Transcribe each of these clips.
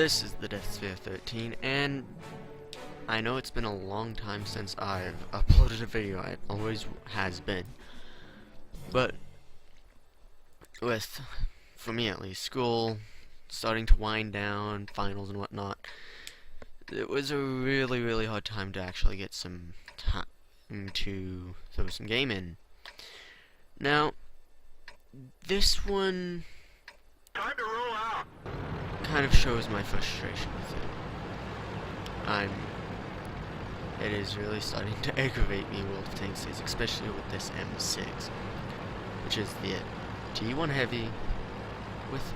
This is the Death Sphere 13, and I know it's been a long time since I've uploaded a video. It always has been. But with, for me at least, school starting to wind down, finals and whatnot, it was a really hard time to actually get some time to throw some game in. Now, this one Time to roll out. kind of shows my frustration with it. It is really starting to aggravate me, World of Tanks is, especially with this M6, which is the T1 Heavy with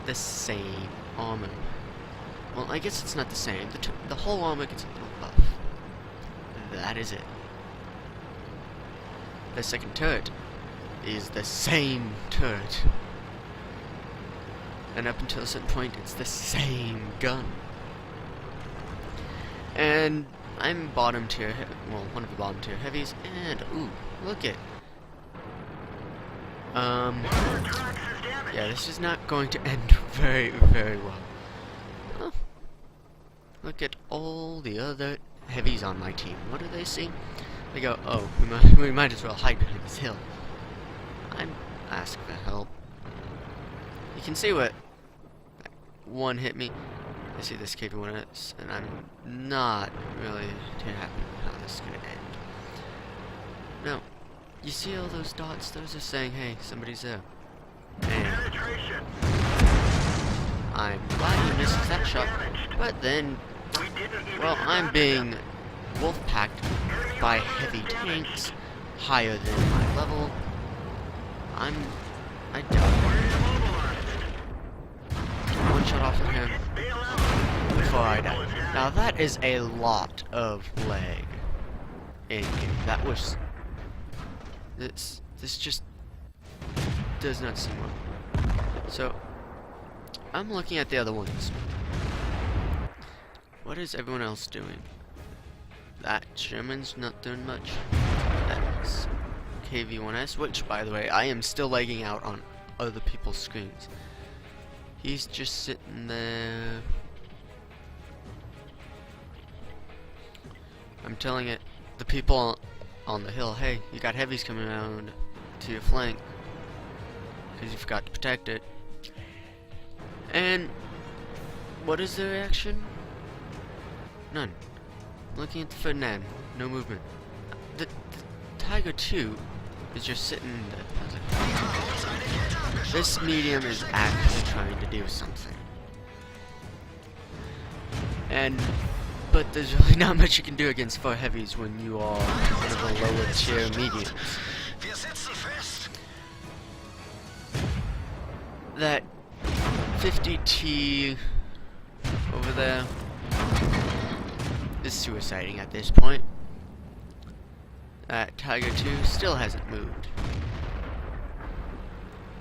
the same armor. Well, I guess it's not the same. The whole armor gets a little buff. That is it. The second turret is the same turret. And up until a certain point, it's the same gun. And I'm bottom tier, well, one of the bottom tier heavies, and ooh, look it. Yeah, this is not going to end very well. Oh, look at all the other heavies on my team. What do they see? They go, oh, we might as well hide behind this hill. I'm asking for help. You can see what one hit me. I see this KV-1S, and I'm not really too happy with how this is going to end. Now, you see all those dots? Those are saying, hey, somebody's there. And I'm glad he misses that shot, but then, well, I'm being wolf-packed by heavy tanks higher than my level. I doubt one shot off of him before I die. Now that is a lot of lag in here. That was this just does not seem well. So I'm looking at the other ones. What is everyone else doing? That Sherman's not doing much. That's KV-1S, which by the way I am still lagging out on other people's screens. He's just sitting there. I'm telling it, the people on the hill, hey, you got heavies coming around to your flank because you forgot to protect it. And what is the reaction? None. Looking at the Ferdinand, no movement. The Tiger 2 is just sitting there. I was like, this medium is actually trying to do something. But there's really not much you can do against 4 heavies when you are one of the lower tier mediums. That 50T over there is suiciding at this point. That Tiger 2 still hasn't moved.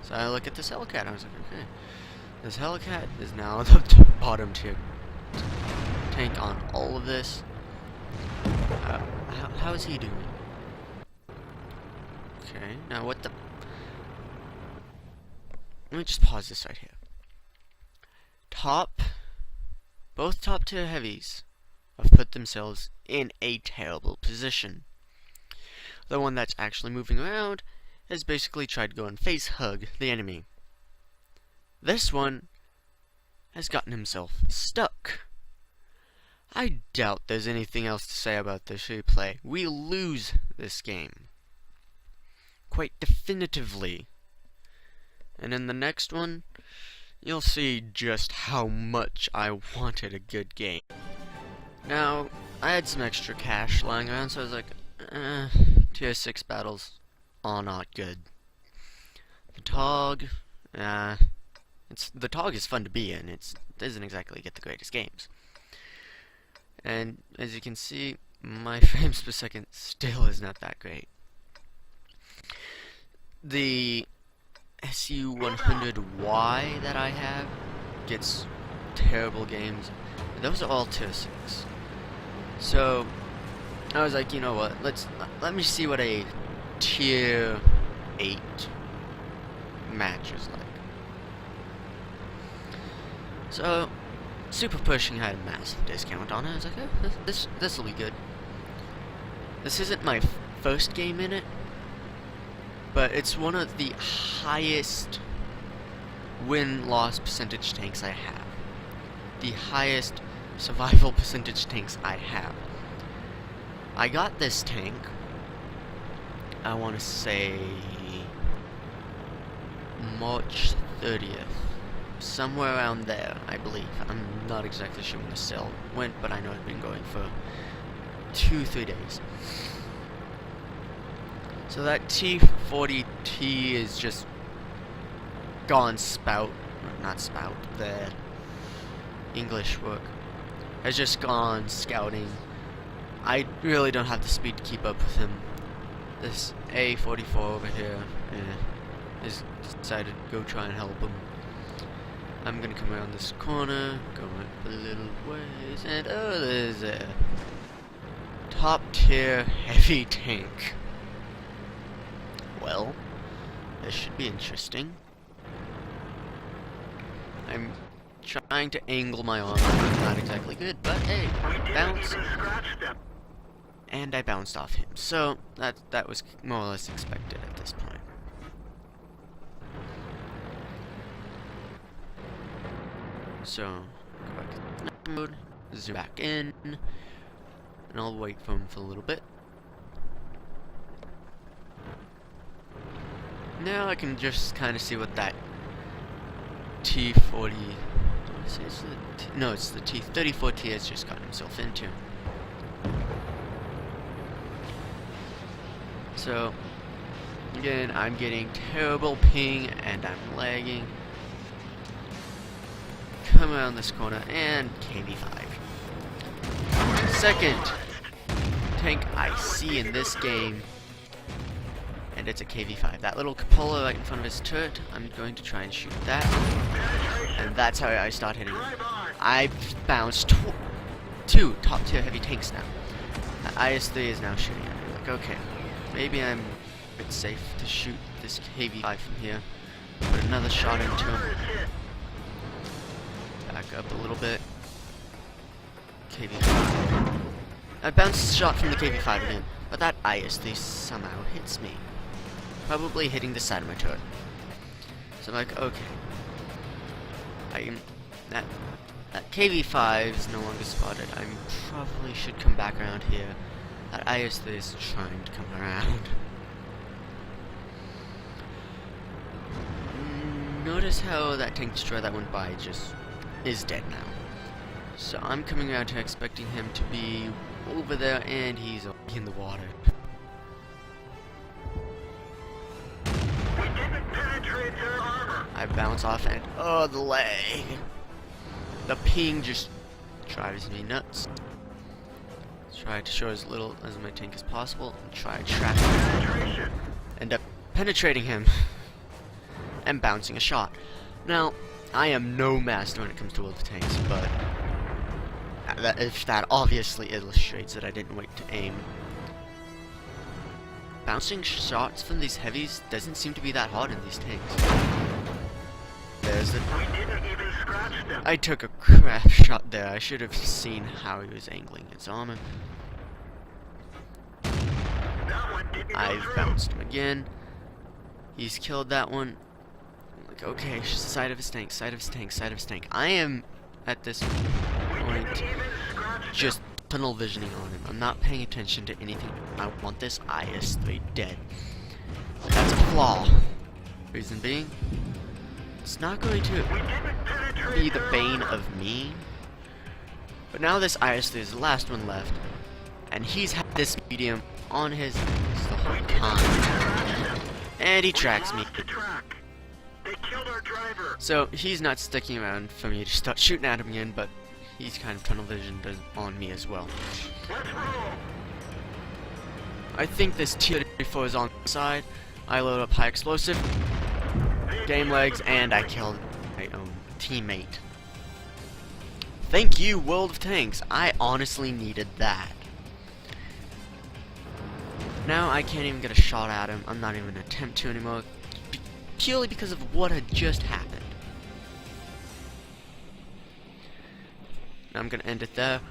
So I look at this Hellcat, I was like, okay. This Hellcat is now the bottom tier tank on all of this. How is he doing? Okay, now what the... Let me just pause this right here. Both top tier heavies have put themselves in a terrible position. The one that's actually moving around has basically tried to go and face hug the enemy. This one has gotten himself stuck. I doubt there's anything else to say about this replay. We lose this game. Quite definitively. And in the next one, you'll see just how much I wanted a good game. Now, I had some extra cash lying around, so I was like, tier 6 battles are not good. The TOG, the TOG is fun to be in. It doesn't exactly get the greatest games. And as you can see, my frames per second still is not that great. The SU-100Y that I have gets terrible games. Those are all tier 6. So I was like, you know what? Let me see what a tier 8 match is like. So Super Pushing had a massive discount on it. I was like, oh, this will be good. This isn't my first game in it, but it's one of the highest win-loss percentage tanks I have. The highest survival percentage tanks I have. I got this tank, I want to say March 30th. Somewhere around there, I believe. I'm not exactly sure when the sale went, but I know it's been going for 2-3 days. So that T40T is just gone spout. Not spout, the English work. Has just gone scouting. I really don't have the speed to keep up with him. This A44 over here has decided to go try and help him. I'm gonna come around this corner, go up a little ways, and oh, there's a top tier heavy tank. Well, this should be interesting. I'm trying to angle my arm, not exactly good, but hey, bounce. And I bounced off him, so that was more or less expected at this point. So, go back to the mode, zoom back in, and I'll wait for him for a little bit. Now I can just kind of see what that T40, it's the T34T has just got himself into. So, again, I'm getting terrible ping and I'm lagging. Come around this corner and KV5. Second tank I see in this game, and it's a KV5. That little cupola right in front of his turret, I'm going to try and shoot that, and that's how I start hitting him. I bounced two top tier heavy tanks now. The IS-3 is now shooting at me. Like, okay, maybe I'm a bit safe to shoot this KV5 from here. Put another shot into him. Back up a little bit. KV5. I bounced a shot from the KV5 again, but that IS-3 somehow hits me. Probably hitting the side of my turret. So I'm like, okay. That KV5 is no longer spotted. I probably should come back around here. That IS-3 is trying to come around. Notice how that tank destroyer that went by just is dead now. So I'm coming around here expecting him to be over there, and he's in the water. We didn't penetrate their armor. I bounce off and oh, the lag. The ping just drives me nuts. Try to show as little as my tank as possible and try to trap him. End up penetrating him and bouncing a shot. Now, I am no master when it comes to world tanks, but that obviously illustrates that I didn't wait to aim. Bouncing shots from these heavies doesn't seem to be that hard in these tanks. There's it. We didn't even scratch them. I took a crap shot there. I should have seen how he was angling his armor. That one didn't go I've through. bounced him again. He's killed that one. I'm like, okay, side of his tank, side of his tank, side of his tank. I am, at this We point, didn't even scratch them. just tunnel visioning on him. I'm not paying attention to anything. I want this IS-3 dead. That's a flaw. Reason being, it's not going to We didn't penetrate be the their bane armor. of me. But now this IS-3 is the last one left, and he's had this medium on his ass the whole time. And he tracks me. Lost the track. They killed our driver. So he's not sticking around for me to start shooting at him again, but he's kind of tunnel visioned on me as well. Let's roll. I think this T-34 is on the side. I load up high explosive, game legs, and I killed my own teammate. Thank you, World of Tanks. I honestly needed that. Now I can't even get a shot at him. I'm not even gonna attempt to anymore, purely because of what had just happened. I'm gonna end it there.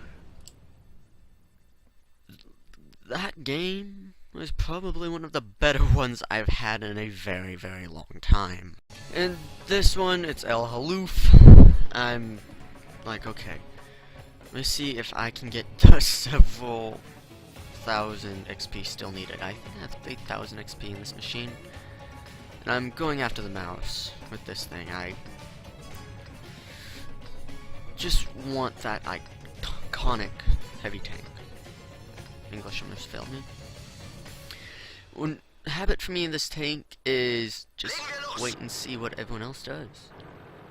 That game was probably one of the better ones I've had in a very, very long time. And this one, it's El Haloof. I'm like, okay, let's see if I can get the several thousand XP still needed. I think I have 8,000 XP in this machine. And I'm going after the mouse with this thing. I just want that iconic heavy tank. English almost failed me. One habit for me in this tank is just wait and see what everyone else does.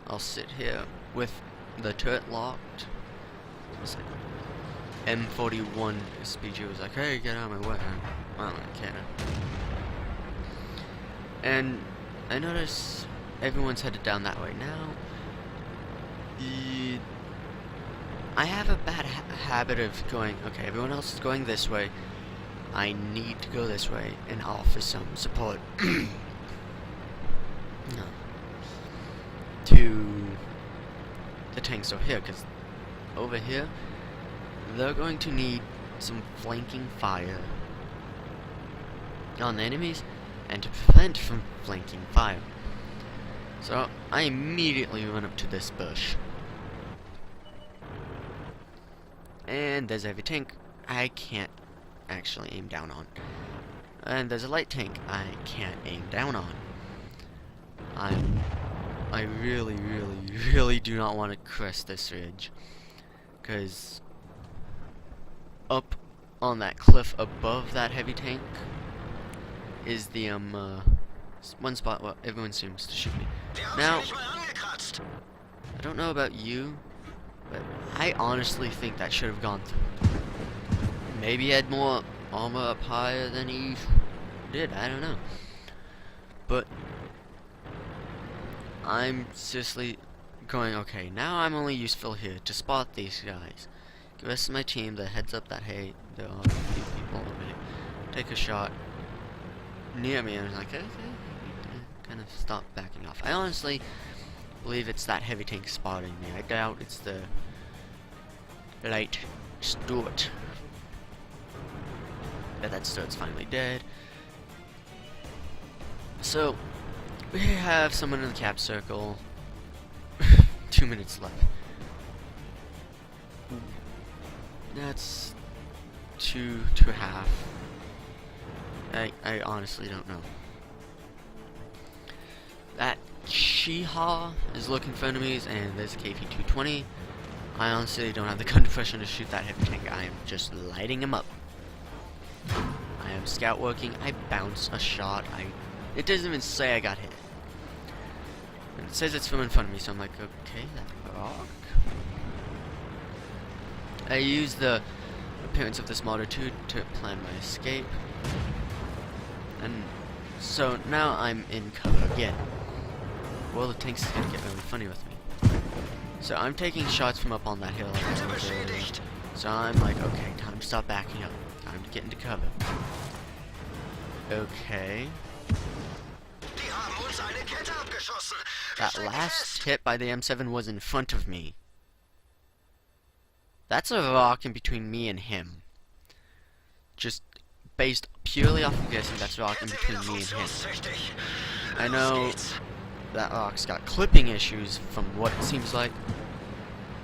I'll sit here with the turret locked. M41 SPG was like, hey, get out of my way. I don't care. And I notice everyone's headed down that way now. I have a bad habit of going, okay, everyone else is going this way. I need to go this way and offer some support to the tanks over here, because over here they're going to need some flanking fire on the enemies and to prevent from flanking fire. So I immediately run up to this bush. And there's a heavy tank I can't actually aim down on. And there's a light tank I can't aim down on. I really, really, really do not want to crest this ridge. Because up on that cliff above that heavy tank is the one spot where everyone seems to shoot me. Now, I don't know about you, but I honestly think that should have gone through. Maybe he had more armor up higher than he did, I don't know. But I'm seriously going, okay, now I'm only useful here to spot these guys. Give the rest of my team the heads up that, hey, there are a few people over here. Take a shot near me, and I'm like, okay, kind of stop backing off. I honestly believe it's that heavy tank spotting me. I doubt it's the light Stuart. But that Stuart's finally dead. So we have someone in the cap circle. 2 minutes left. That's two and a half. I honestly don't know. That Shiha is looking for enemies, and there's a KV-220. I honestly don't have the gun depression to shoot that heavy tank. I am just lighting him up. I am scout working. I bounce a shot. It doesn't even say I got hit. And it says it's from in front of me, so I'm like, okay, that rock. I use the appearance of this Modder 2 to plan my escape. And so now I'm in cover again. Well, the tank's gonna get really funny with me. So I'm taking shots from up on that hill. So I'm like, okay, time to stop backing up. Time to get into cover. Okay. That last hit by the M7 was in front of me. That's a rock in between me and him. Just based purely off of guessing, that's a rock in between me and him. I know that rock's got clipping issues from what it seems like.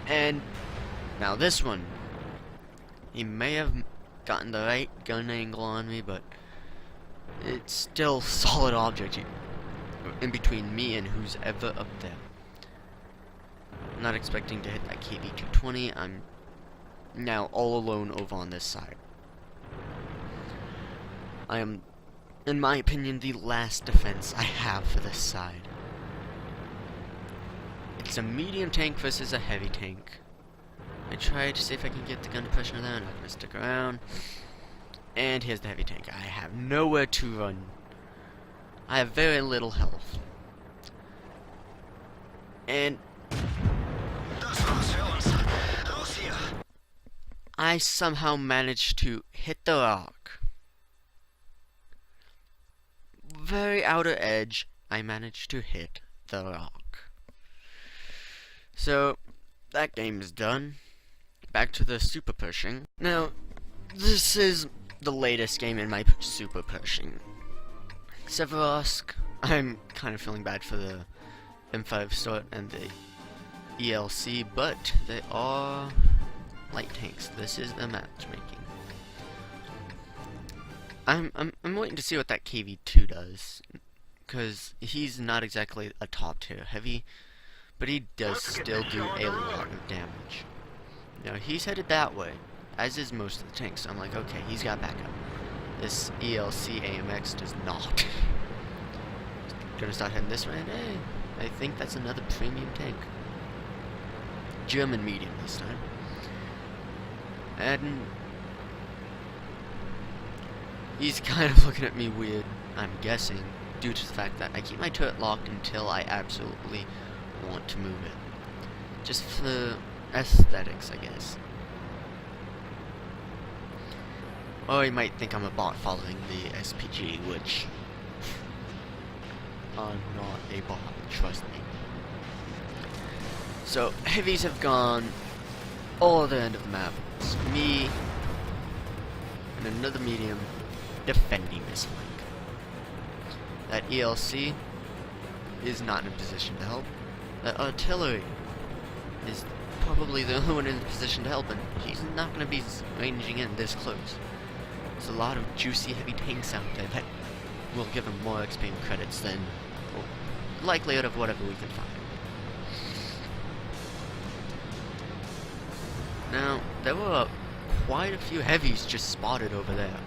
And now this one, he may have gotten the right gun angle on me, but it's still solid object in between me and who's ever up there. I'm not expecting to hit that KV-220. I'm now all alone over on this side. I am, in my opinion, the last defense I have for this side. It's a medium tank versus a heavy tank. I try to see if I can get the gun depression there. I'm not gonna stick around. And here's the heavy tank. I have nowhere to run. I have very little health. And I somehow managed to hit the rock. Very outer edge, I managed to hit the rock. So, that game is done. back to the super pushing. Now, this is the latest game in my super pushing. Severosk, I'm kind of feeling bad for the M5 Start and the ELC, but they are light tanks. This is the matchmaking. I'm waiting to see what that KV2 does, because he's not exactly a top tier heavy, but he does still do a lot of damage. Now he's headed that way, as is most of the tanks, so I'm like, okay, he's got backup. This ELC AMX does not. Gonna start heading this way, and hey, I think that's another premium tank. German medium this time. And he's kind of looking at me weird, I'm guessing, due to the fact that I keep my turret locked until I absolutely want to move it. Just for aesthetics, I guess. Or you might think I'm a bot following the SPG, which I'm not a bot, trust me. So, heavies have gone all the end of the map. It's me and another medium defending this flank. That ELC is not in a position to help. That artillery is probably the only one in a position to help, and he's not going to be ranging in this close. There's a lot of juicy heavy tanks out there that will give him more XP and credits than likelihood of whatever we can find. Now, there were quite a few heavies just spotted over there.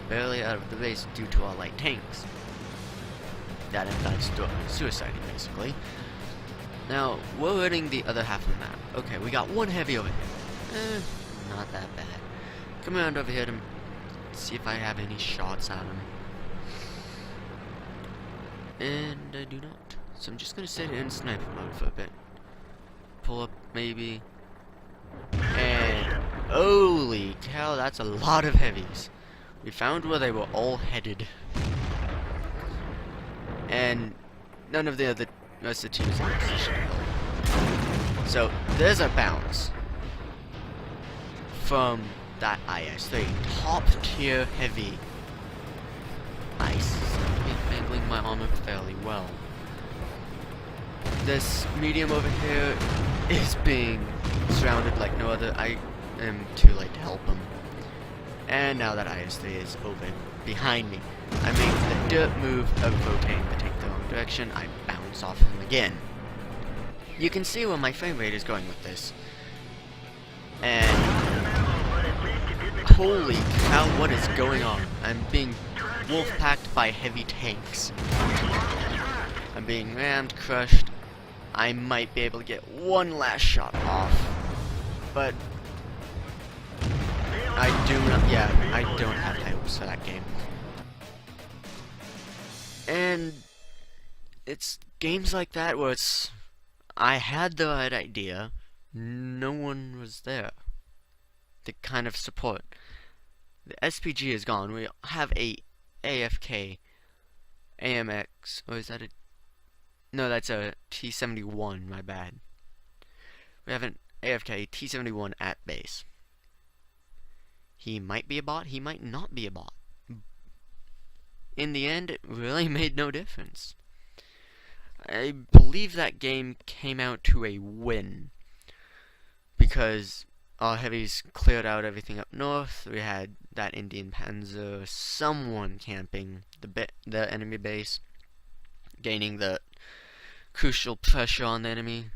Barely out of the base due to our light tanks. That implies suiciding, basically. Now, we're hitting the other half of the map. Okay, we got one heavy over here. Not that bad. Come around over here to see if I have any shots on him. And I do not. So I'm just gonna sit in sniper mode for a bit. Pull up, maybe. And holy cow, that's a lot of heavies. We found where they were all headed. And none of the rest of the teams in a position to help. So there's a bounce from that IS-3. Top tier heavy. Nice. Handling my armor fairly well. This medium over here is being surrounded like no other. I am too late to help him. And now that IS-3 is over behind me, I make the dirt move of rotating the tank the wrong direction. I bounce off him again. You can see where my frame rate is going with this. And holy cow, what is going on? I'm being wolf-packed by heavy tanks. I'm being rammed, crushed. I might be able to get one last shot off, but I don't have high hopes for that game. And it's games like that where I had the right idea, no one was there to kind of support. The SPG is gone. We have a AFK AMX, or is that a... No, that's a T-71, my bad. We have an AFK T-71 at base. He might be a bot, he might not be a bot. In the end, it really made no difference. I believe that game came out to a win, because our heavies cleared out everything up north. We had that Indian Panzer, someone camping the enemy base, gaining the crucial pressure on the enemy.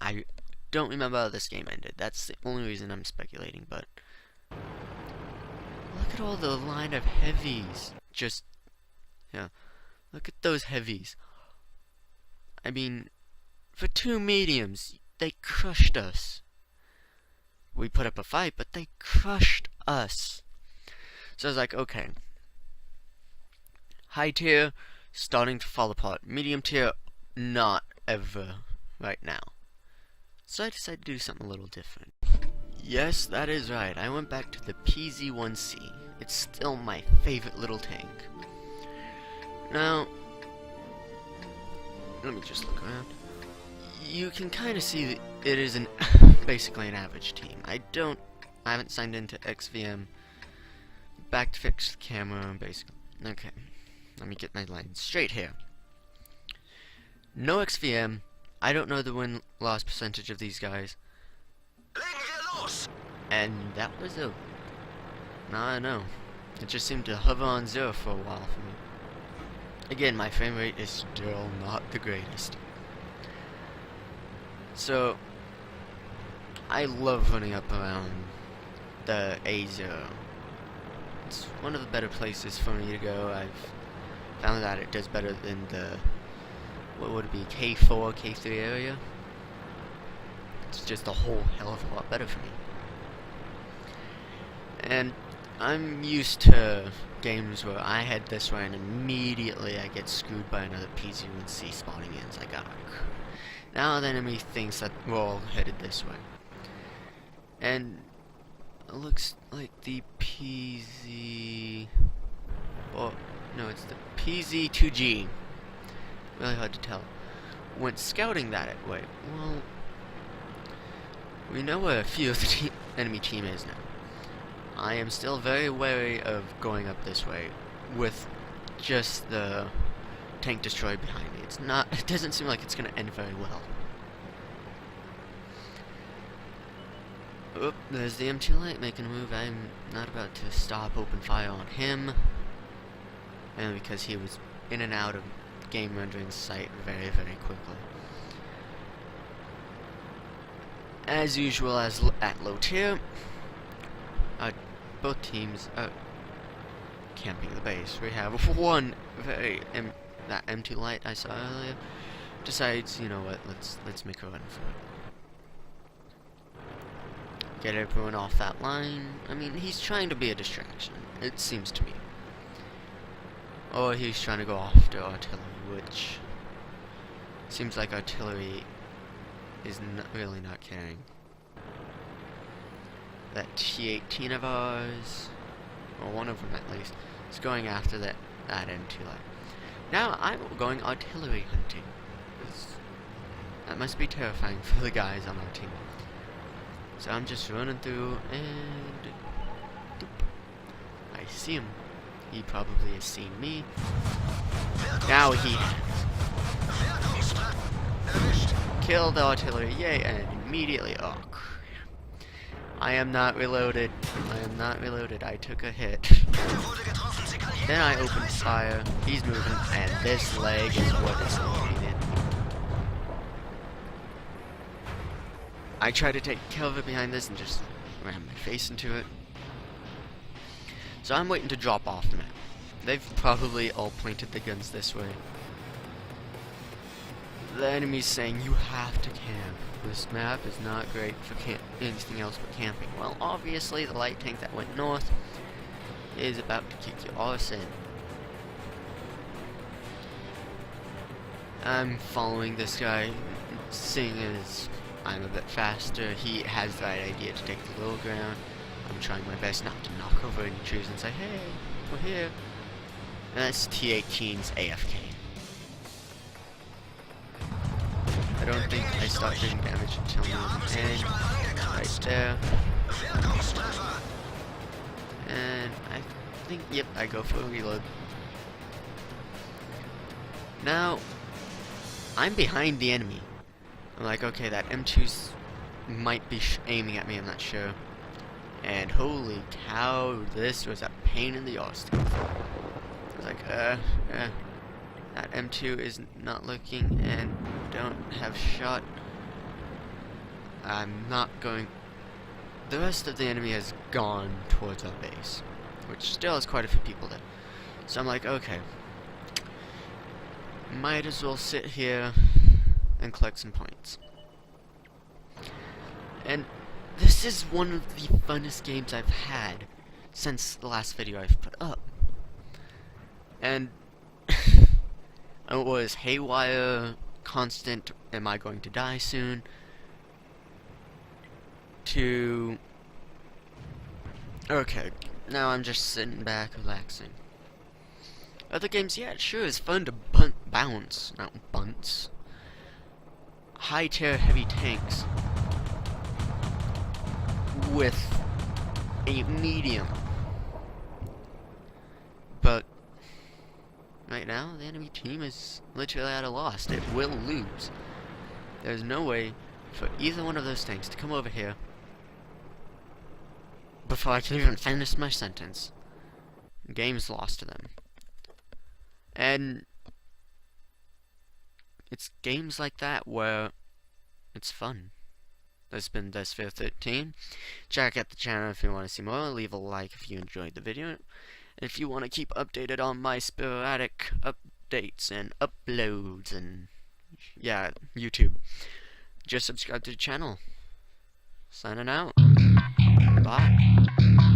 I don't remember how this game ended. That's the only reason I'm speculating, but look at all the line of heavies. Look at those heavies. I mean, for two mediums, they crushed us. We put up a fight, but they crushed us. So I was like, okay. High tier, starting to fall apart. Medium tier, not ever right now. So I decided to do something a little different. Yes, that is right. I went back to the PZ-1C. It's still my favorite little tank. Now, let me just look around. You can kind of see that it is an basically an average team. I haven't signed into XVM. Back to fix the camera, basically. Okay, let me get my lines straight here. No XVM. I don't know the win-loss percentage of these guys. And that was a... I don't know. It just seemed to hover on 0 for a while for me. Again, my frame rate is still not the greatest. So, I love running up around the A0. It's one of the better places for me to go. I've found that it does better than the, what would it be, K4, K3 area. It's just a whole hell of a lot better for me. And I'm used to games where I head this way and immediately I get screwed by another PZ1C spawning in. It's like, ah, now the enemy thinks that we're all headed this way. And it looks like the PZ... or, no, it's the PZ2G. Really hard to tell. Went scouting that way. Well, we know where a few of the enemy team is now. I am still very wary of going up this way with just the tank destroyer behind me. It doesn't seem like it's gonna end very well. Oop, there's the M2 light making a move. I'm not about to stop open fire on him. And because he was in and out of game rendering sight very, very quickly. As usual, at low tier, both teams are camping the base. We have one that M2 light I saw earlier decides, you know what, let's make a run for it. Get everyone off that line. I mean, he's trying to be a distraction, it seems to me. Or he's trying to go after artillery, which seems like artillery is really not caring. That T-18 of ours, or one of them at least, is going after that M2 light. Now I'm going artillery hunting. That must be terrifying for the guys on our team. So I'm just running through and... doop. I see him. He probably has seen me. Now he has. Kill the artillery, yay, and immediately, oh crap. I am not reloaded. I took a hit. Then I opened fire. He's moving, and this leg is what is needed. I tried to take cover behind this and just ran my face into it. So I'm waiting to drop off the map. They've probably all pointed the guns this way. The enemy's saying, you have to camp. This map is not great for anything else but camping. Well, obviously, the light tank that went north is about to kick your arse in. I'm following this guy, seeing as I'm a bit faster. He has the right idea to take the low ground. I'm trying my best not to knock over any trees and say, hey, we're here. And that's T-18's AFK. I don't think I stopped doing damage until he was in. Right there. And I think, yep, I go for a reload. Now, I'm behind the enemy. I'm like, okay, that M2's might be aiming at me, I'm not sure. And holy cow, this was a pain in the arse. I was like, that M2 is not looking and don't have shot. I'm not going... The rest of the enemy has gone towards our base, which still has quite a few people there. So I'm like, okay, might as well sit here and collect some points. And this is one of the funnest games I've had since the last video I've put up. And it was haywire, constant, am I going to die soon, to, okay, now I'm just sitting back, relaxing. Other games, yeah, it sure is fun to bounce, not bunts. High tier heavy tanks. with a medium. But right now, the enemy team is literally at a loss. It will lose. There's no way for either one of those tanks to come over here before I can even finish my sentence. Game's lost to them. And it's games like that where it's fun. This has been Desphere13. Check out the channel if you want to see more. Leave a like if you enjoyed the video. And if you want to keep updated on my sporadic updates and uploads and, yeah, YouTube, just subscribe to the channel. Signing out. Bye.